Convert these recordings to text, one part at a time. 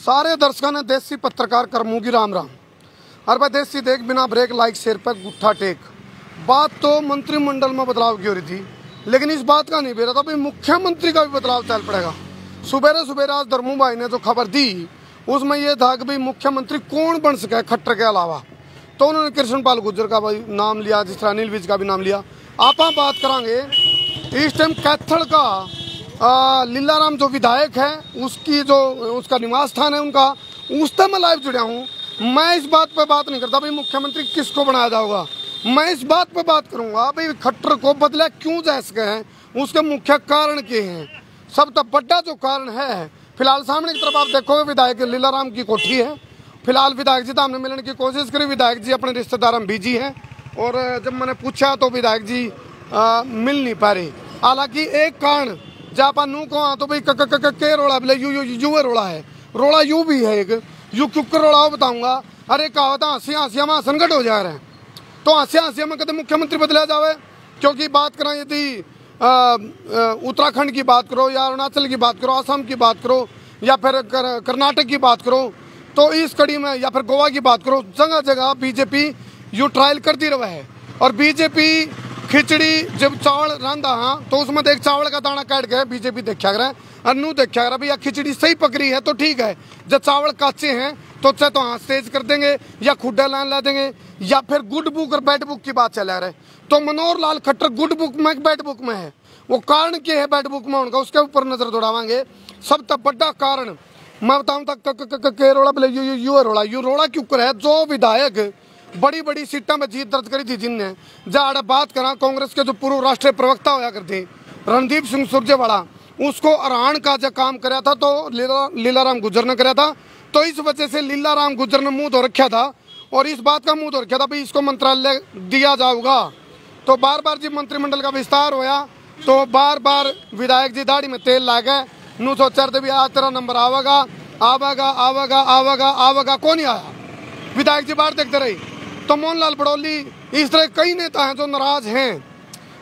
सारे दर्शकों ने देसी पत्रकार करमू की राम राम। और भाई देसी देख बिना ब्रेक लाइक शेयर पर गुट्ठा टेक। बात तो मंत्रिमंडल में बदलाव की हो रही थी, लेकिन इस बात का नहीं बेरा था भाई मुख्यमंत्री का भी बदलाव चल पड़ेगा। सुबेरे सुबेरे आज धर्मू भाई ने जो खबर दी उसमें यह था कि भाई मुख्यमंत्री कौन बन सके है खट्टर के अलावा। तो उन्होंने कृष्णपाल गुर्जर का भाई नाम लिया, जिस तरह अनिल विज का भी नाम लिया। आप बात करांगे इस टाइम कैथल का लीलाराम जो विधायक है उसकी जो उसका निवास स्थान है उनका, उससे मैं लाइव जुड़ा हूँ। मैं इस बात पे बात नहीं करता भाई मुख्यमंत्री किसको बनाया जाएगा, मैं इस बात पे बात करूंगा भाई खट्टर को बदला क्यों जा सके हैं, उसके मुख्य कारण क्या हैं। सब तब बड़ा जो कारण है, फिलहाल सामने की तरफ आप देखोगे विधायक लीलाराम की कोठी है। फिलहाल विधायक जी तो हमने मिलने की कोशिश करी, विधायक जी अपने रिश्तेदार हम बिजी हैं और जब मैंने पूछा तो विधायक जी मिल नहीं पा रहे। हालांकि एक कारण जहाँ पर नू को तो भाई के रोड़ा बोले यू रोड़ा है, रोड़ा यू भी है एक यू क्यों रोड़ा बताऊंगा। अरे कहा था हंसी हंसिया में संकट हो जा रहे हैं, तो हंसिया हंसिया में कहते मुख्यमंत्री बदला जावे। क्योंकि बात करें यदि उत्तराखंड की बात करो या अरुणाचल की बात करो, असम की बात करो या फिर कर्नाटक की बात करो, तो इस कड़ी में या फिर गोवा की बात करो, जगह जगह बीजेपी यू ट्रायल करती रहा है। और बीजेपी खिचड़ी जब चावल रंधा हाँ तो उसमें देख चावल का दाना काट गया बीजेपी देखा करें अन्नू देखा करा भैया खिचड़ी सही पकड़ी है तो ठीक है। जब चावल काचे हैं तो चाहे तो हाँ तेज कर देंगे या खुड्डा लाइन ला देंगे या फिर गुड बुक और बैड बुक की बात चला रहे। तो मनोहर लाल खट्टर गुड बुक में बैड बुक में है, वो कारण क्या है बैड बुक में उनका, उसके ऊपर नजर दौड़ावांगे। सब तक बड़ा कारण मैं बताऊं तक के रोड़ा बोले यू रोड़ा क्यों कर है। जो विधायक बड़ी बड़ी सीटों में जीत दर्ज करी थी जिनने, जहाँ बात करा कांग्रेस के जो पूर्व राष्ट्रीय प्रवक्ता होया करते रणदीप सिंह सुरजेवाला, उसको अरान का जो काम कराया था तो लीलाराम गुर्जर ने कराया था। तो इस वजह से लीलाराम गुर्जर ने मुंह धो रखा था और इस बात का मुंह धो रखा था भाई इसको मंत्रालय दिया जाऊगा। तो बार बार जब मंत्रिमंडल का विस्तार होया तो बार बार विधायक जी दाढ़ी में तेल ला गए, नू सोचा भी आज तेरा नंबर आवेगा आवेगा आवेगा आवेगा आवेगा, कौन नहीं आया। विधायक जी बाहर देखते रहे। तो मोहनलाल बड़ौली इस तरह कई नेता हैं जो नाराज हैं।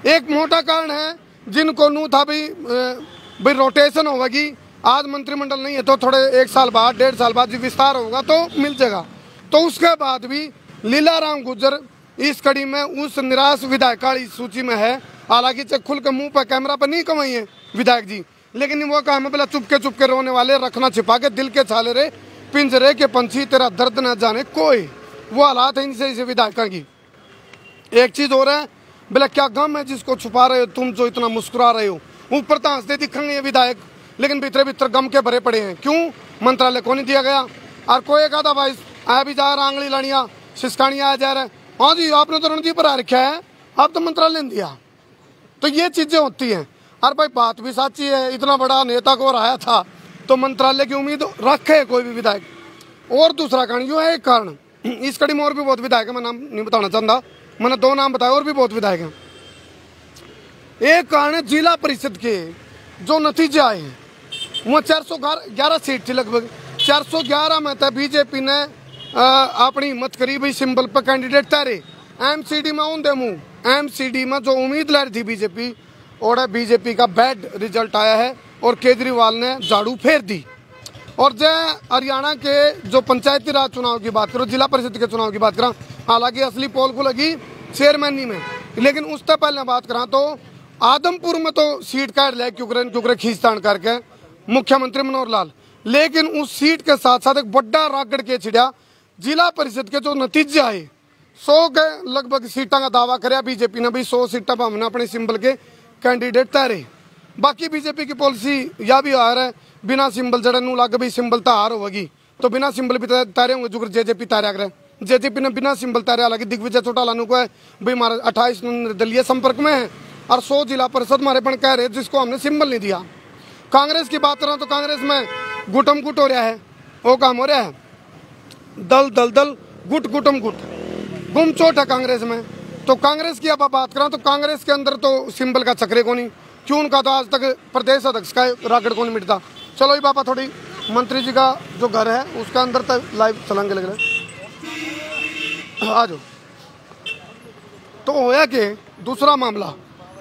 एक मोटा कारण है जिनको नू था भाई रोटेशन होगी, आज मंत्रिमंडल नहीं है तो थोड़े एक साल बाद डेढ़ साल बाद जब विस्तार होगा तो मिल जाएगा। तो उसके बाद भी लीलाराम गुर्जर इस कड़ी में उस निराश विधायक की सूची में है। हालांकि खुल के मुंह पर कैमरा पर नहीं कमाई है विधायक जी, लेकिन वो काम है बोला चुपके रोने वाले रखना छिपा के दिल के छाले रे पिंजरे के पंछी तेरा दर्द न जाने कोई, वो हालात है इनसे विधायक की। एक चीज और है बोले क्या गम है जिसको छुपा रहे हो तुम जो इतना मुस्कुरा रहे हो। ऊपर तो हंसते दिखेंगे ये विधायक, लेकिन भीतर भीतर गम के भरे पड़े हैं। क्यों मंत्रालय को नहीं दिया गया। और कोई कहा था भाई आया भी जा रहा आंगली लानिया सिस्कानिया आया जा रहा है, हाँ जी आपने तो रणदीप पर आ रखा है, आप तो मंत्रालय ने दिया। तो ये चीजें होती हैं। और भाई बात भी सच्ची है, इतना बड़ा नेता को आया था तो मंत्रालय की उम्मीद रखे कोई भी विधायक। और दूसरा कारण यो है, एक कारण इस कड़ी में और भी बहुत विधायक है, मैं नाम नहीं बताना चाहता, मैंने दो नाम बताए और भी बहुत विधायक हैं। एक कारण है जिला परिषद के जो नतीजे आए हैं, वहाँ 411 सीट थी लगभग, 411 में था बीजेपी ने अपनी हिम्मत करी भाई सिंबल पर कैंडिडेट तारे। एमसीडी में उन मुँह एमसीडी में जो उम्मीद ला रही थी बीजेपी और बीजेपी का बैड रिजल्ट आया है और केजरीवाल ने झाड़ू फेर दी। और जय हरियाणा के जो पंचायती राज चुनाव की बात करो, जिला परिषद के चुनाव की बात करा, हालांकि असली पोल को लगी चेयरमैनी में, लेकिन उससे पहले बात करा तो आदमपुर में तो सीट काट लिया क्योंकि खींचतान करके मुख्यमंत्री मनोहर लाल, लेकिन उस सीट के साथ साथ एक बड़ा रागड़ के छिड़ा जिला परिषद के जो नतीजे आए 100 के लगभग सीटा का दावा कराया बीजेपी ने, भाई 100 सीटा पर हमने अपने सिंबल के कैंडिडेट तारे। बाकी बीजेपी की पॉलिसी या भी आ रहा है बिना सिंबल जड़े नू लग भाई सिंबल तो हार होगी तो बिना सिंबल भी तारे होंगे जो जेजेपी तारा करे। जेजेपी ने बिना सिंबल तारे, हालांकि दिग्विजय चौटाला को है भाई हमारा 28 निर्दलीय संपर्क में है और 100 जिला परिषद हमारे पण कह रहे जिसको हमने सिंबल नहीं दिया। कांग्रेस की बात करें तो कांग्रेस में गुटम गुट हो रहा है, वो काम हो रहा है दल दल दल गुट गुटम गुट गुमचोट है कांग्रेस में। तो कांग्रेस की अब बात करें तो कांग्रेस के अंदर तो सिंबल का चक्रे को नहीं, क्यों उनका तो आज तक प्रदेश अध्यक्ष का रागड़ को नहीं मिटता। चलो ये पापा थोड़ी मंत्री जी का जो घर है उसका अंदर तक लाइव चलाएंगे लग रहे आ जाओ। तो होया कि दूसरा मामला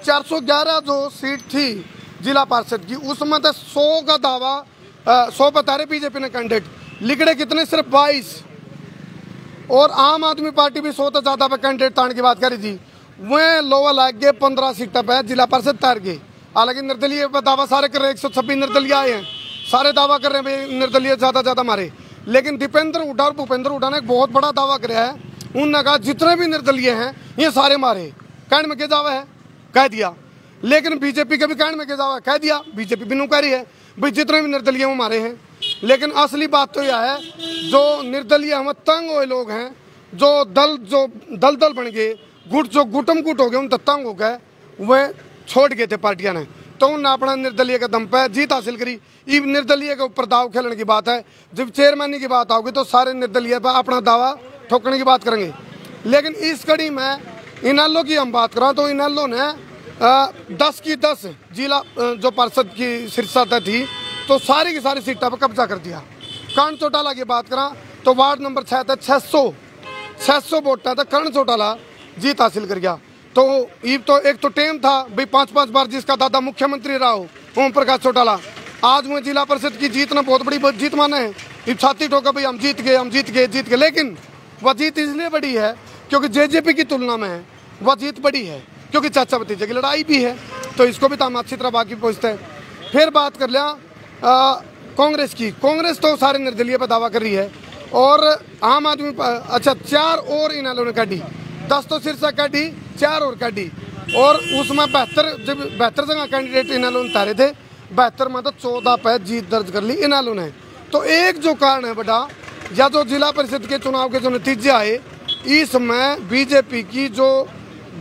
411 जो सीट थी जिला पार्षद की उसमें तो 100 का दावा 100 बता रहे बीजेपी ने कैंडिडेट, लिखड़े कितने, सिर्फ 22। और आम आदमी पार्टी भी 100 से ज़्यादा पे कैंडिडेट तान की बात करी थी, वह लोअर लाग गए 15 सीटों पर जिला परिषद तार गए। हालांकि निर्दलीय पर दावा सारे कर रहे हैं, 126 निर्दलीय आए हैं, सारे दावा कर रहे हैं भाई निर्दलीय ज़्यादा मारे। लेकिन दीपेंद्र हुड्डा और भूपेंद्र हुड्डा ने एक बहुत बड़ा दावा कराया है, उन्होंने कहा जितने भी निर्दलीय हैं ये सारे मारे। कहने में क्या दावा है, कह दिया। लेकिन बीजेपी के भी कहने में क्या दावा है, कह दिया। बीजेपी भी नुकारी है भाई जितने भी निर्दलीय वो मारे हैं। लेकिन असली बात तो यह है, जो निर्दलीय हम तंग हुए लोग हैं, जो दल बन गए, गुट जो गुटम गुट हो गए, उन तंग हो गए, वह छोड़ गए थे पार्टियां ने, तो उन्होंने अपना निर्दलीय के दम पर जीत हासिल करी। ये निर्दलीय के ऊपर दाव खेलने की बात है। जब चेयरमैन की बात आओगी तो सारे निर्दलीय पर अपना दावा ठोकने की बात करेंगे। लेकिन इस कड़ी में इनेलो की हम बात करें तो इनेलो ने 10 की 10 जिला जो पार्षद की शीर्षता थी तो सारी की सारी सीटों पर कब्जा कर दिया। कर्ण चौटाला की बात करें तो वार्ड नंबर 6 तक 600 वोटा तक कर्ण चौटाला जीत हासिल कर गया। तो ये तो एक तो टेम था भाई 5-5 बार जिसका दादा मुख्यमंत्री रहा हो, ओम प्रकाश चौटाला, आज वो जिला परिषद की जीत ने बहुत बड़ी जीत माने है। ये छाती ठोका भाई हम जीत गए। लेकिन वह जीत इसलिए बड़ी है क्योंकि जेजेपी की तुलना में वह जीत बड़ी है, क्योंकि चाचा भतीजे की लड़ाई भी है, तो इसको भी तो हम अच्छी तरह बाकी पहुँचते हैं। फिर बात कर लिया कांग्रेस की। कांग्रेस तो सारे निर्दलीय पर दावा कर रही है और आम आदमी अच्छा 4 और इनेलो ने काटी, 10 तो शीर्षक काटी, 4 और काटी। और उसमें 72 जगह कैंडिडेट इनेलो ने तारे थे, 72 में तो 14 पे जीत दर्ज कर ली इनेलो ने। तो एक जो कारण है बड़ा, या जो जिला परिषद के चुनाव के जो नतीजे आए, इसमें बीजेपी की जो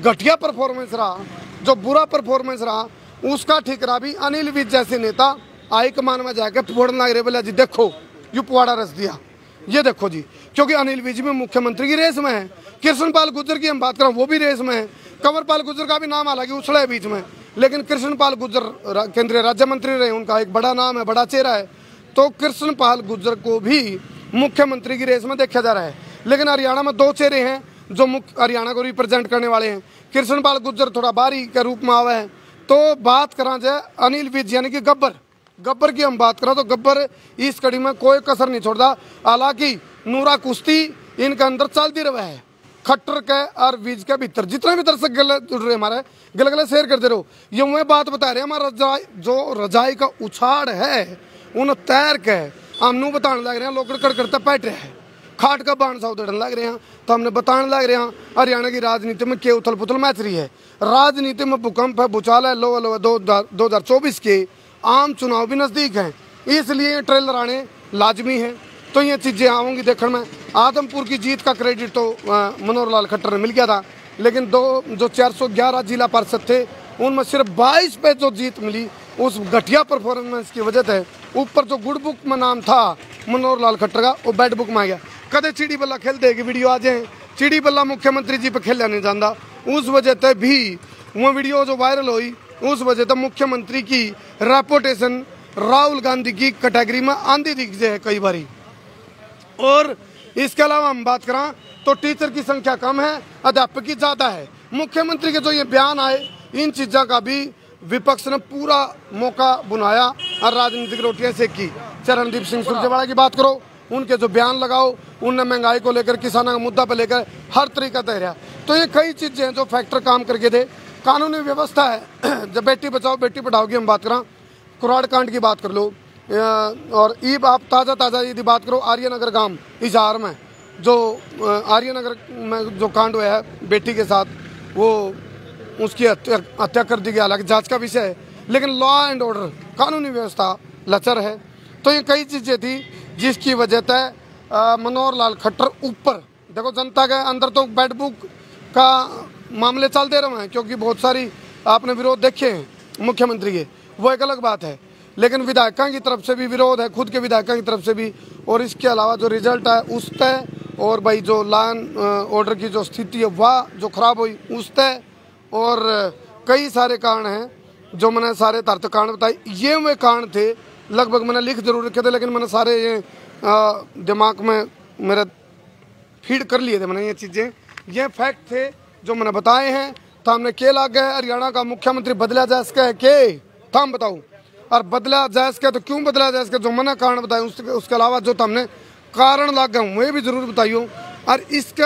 घटिया परफॉर्मेंस रहा, जो बुरा परफॉर्मेंस रहा, उसका ठिकरा भी अनिल विज जैसे नेता हाईकमान में जाकर फोड़ने लग रहे, बोला जी देखो यू पुआड़ा रस दिया, ये देखो जी। क्योंकि अनिल विज भी मुख्यमंत्री की रेस में है, कृष्णपाल गुर्जर की हम बात करें वो भी रेस में है, कंवरपाल गुर्जर का भी नाम हालांकि उछड़ा है बीच में, लेकिन कृष्णपाल गुर्जर केंद्रीय राज्य मंत्री रहे, उनका एक बड़ा नाम है, बड़ा चेहरा है। तो कृष्णपाल गुर्जर को भी मुख्यमंत्री की रेस में देखा जा रहा है। लेकिन हरियाणा में 2 चेहरे हैं जो हरियाणा को रिप्रेजेंट करने वाले हैं। कृष्णपाल गुर्जर थोड़ा बाहरी के रूप में आवा है। तो बात करा जाए अनिल विज यानी कि गब्बर की हम बात करें तो गब्बर इस कड़ी में कोई कसर नहीं छोड़ता। हालांकि नूरा कुश्ती इनके अंदर चलती रहा है, खट्टर के और विज के भीतर जितने भी दर्शक गले जुड़ रहे हमारे गले शेयर करते रहो। ये मैं बात बता रहे हैं, हमारा जो रजाई का उछाड़ है उन तैर के हम नू बताने लग रहे हैं, लोग करते बैठ रहे हैं, खाट का बाण सा उधड़ने लग रहे हैं। तो हमने बताने लग रहे हैं हरियाणा की राजनीति में क्या उथल पुथल मैच रही है। राजनीति में भूकंप है, भूचाल है, लो 2024 के आम चुनाव भी नज़दीक हैं, इसलिए ट्रेलर आने लाजमी है। तो ये चीज़ें आऊँगी देखने में। आदमपुर की जीत का क्रेडिट तो मनोहर लाल खट्टर ने मिल गया था, लेकिन जो 411 जिला पार्षद थे उनमें सिर्फ 22 पे जो जीत मिली उस घटिया परफॉर्मेंस की वजह से ऊपर जो गुड बुक में नाम था मनोहर लाल खट्टर का वो बैड बुक में आ गया। कदे चिड़ी बल्ला खेलते कि वीडियो आ जाए, चिड़ी बल्ला मुख्यमंत्री जी पे खेलना नहीं जानता, उस वजह से भी वो वीडियो जो वायरल हुई उस वजह से मुख्यमंत्री की रेपुटेशन राहुल गांधी की कैटेगरी में आंधी दिख जाए कई बारी। और इसके अलावा हम बात करें तो टीचर की संख्या कम है, अध्यापक की ज़्यादा है। मुख्यमंत्री के जो ये बयान आए इन चीज़ों का भी विपक्ष ने पूरा मौका बुनाया और राजनीतिक रोटियां सेकी। चरणदीप सिंह सुरजेवाला की बात करो, उनके जो बयान लगाओ, उनने महंगाई को लेकर किसानों का मुद्दा पर लेकर हर तरीका तैयार। तो ये कई चीज़ें हैं जो फैक्टर काम करके थे। कानूनी व्यवस्था है, जब बेटी बचाओ बेटी पढ़ाओ की हम बात करें, कुराड़ कांड की बात कर लो, और ईब आप ताज़ा यदि बात करो आर्यनगर गांव इजहार में जो आर्यनगर में जो कांड हुआ है बेटी के साथ, वो उसकी हत्या कर दी गई। हालांकि जांच का विषय है, लेकिन लॉ एंड ऑर्डर कानूनी व्यवस्था लचर है। तो ये कई चीज़ें थी जिसकी वजह से मनोहर लाल खट्टर ऊपर। देखो जनता के अंदर तो बैड बुक का मामले चलते रहे हैं, क्योंकि बहुत सारी आपने विरोध देखे हैं मुख्यमंत्री के, वो एक अलग बात है। लेकिन विधायकों की तरफ से भी विरोध है, खुद के विधायकों की तरफ से भी, और इसके अलावा जो रिजल्ट है उस तय, और भाई जो लॉ एंड ऑर्डर की जो स्थिति है वह जो खराब हुई उस तय, और कई सारे कारण हैं जो मैंने सारे तर्क कारण बताए। ये वे कारण थे, लगभग मैंने लिख जरूर रखे थे, लेकिन मैंने सारे ये दिमाग में मेरे फीड कर लिए थे मैंने ये चीज़ें। ये फैक्ट थे जो मैंने बताए हैं। तो हमने के लाग गए हरियाणा का मुख्यमंत्री बदला जा सका है के थाम बताऊँ, और बदला जा सका तो क्यों बदला जा सका, जो मैंने कारण बताए उसके अलावा जो हमने कारण लाग गए वो भी जरूर बताइयो। और इसके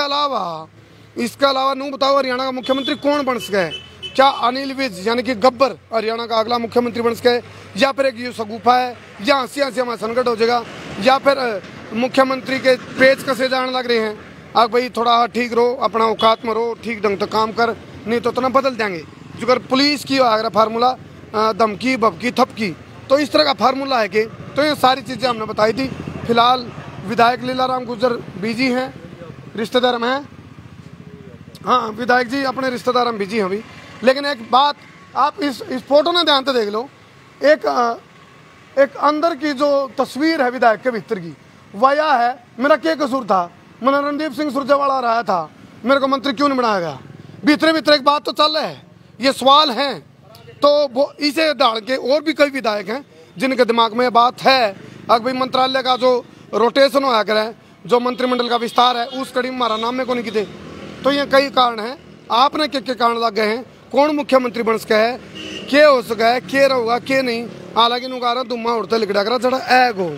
अलावा नू बताओ हरियाणा का मुख्यमंत्री कौन बन सके? क्या अनिल विज यानी कि गब्बर हरियाणा का अगला मुख्यमंत्री बन सके, या फिर एक यूसुफ गुफा है, या हंसी हमारा संकट हो जाएगा, या फिर मुख्यमंत्री के पेज कसे जाने लग रहे हैं। अब भाई थोड़ा ठीक रहो, अपना औकात में रहो, ठीक ढंग से काम कर, नहीं तो इतना बदल देंगे। जो अगर पुलिस की अगर फार्मूला धमकी बबकी थपकी, तो इस तरह का फार्मूला है कि, तो ये सारी चीज़ें हमने बताई थी। फिलहाल विधायक लीलाराम गुर्जर बिजी हैं, रिश्तेदार में हैं। हाँ विधायक जी अपने रिश्तेदार में बिजी हैं अभी। लेकिन एक बात आप इस फोटो में ध्यान से देख लो, एक अंदर की जो तस्वीर है विधायक के भीतर की, वह यह है मेरा क्या कसूर था, मैंने रणदीप सिंह सुरजेवाला रहा था, मेरे को मंत्री क्यों नहीं बनाया गया? भीतर भीतर एक बात तो चल रहा है, ये सवाल हैं। तो वो इसे डाल के और भी कई विधायक हैं जिनके दिमाग में ये बात है। अगर भाई मंत्रालय का जो रोटेशन होया करे, जो मंत्रिमंडल का विस्तार है, उस कड़ी में हमारा नाम में को नहीं किते। तो ये कई कारण हैं, आपने के कारण लग गए हैं, कौन मुख्यमंत्री बन सका है, क्या हो सका है, क्या रहोगा क्या नहीं। हालांकि नुकारा दुम्मा उड़ते लिखड़ा करा जरा ऐग हो,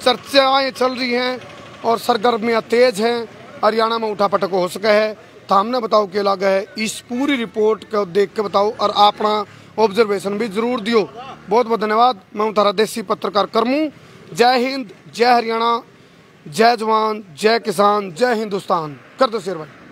चर्चाएँ चल रही हैं और सरगर्मियाँ तेज हैं, हरियाणा में उठा पटक हो सका है। तो हमने बताओ क्या लगा है, इस पूरी रिपोर्ट को देख के बताओ और अपना ऑब्जर्वेशन भी जरूर दियो। बहुत बहुत धन्यवाद। मैं तारा देसी पत्रकार करमू। जय हिंद, जय हरियाणा, जय जवान, जय किसान, जय हिंदुस्तान। कर दो शेर भाई।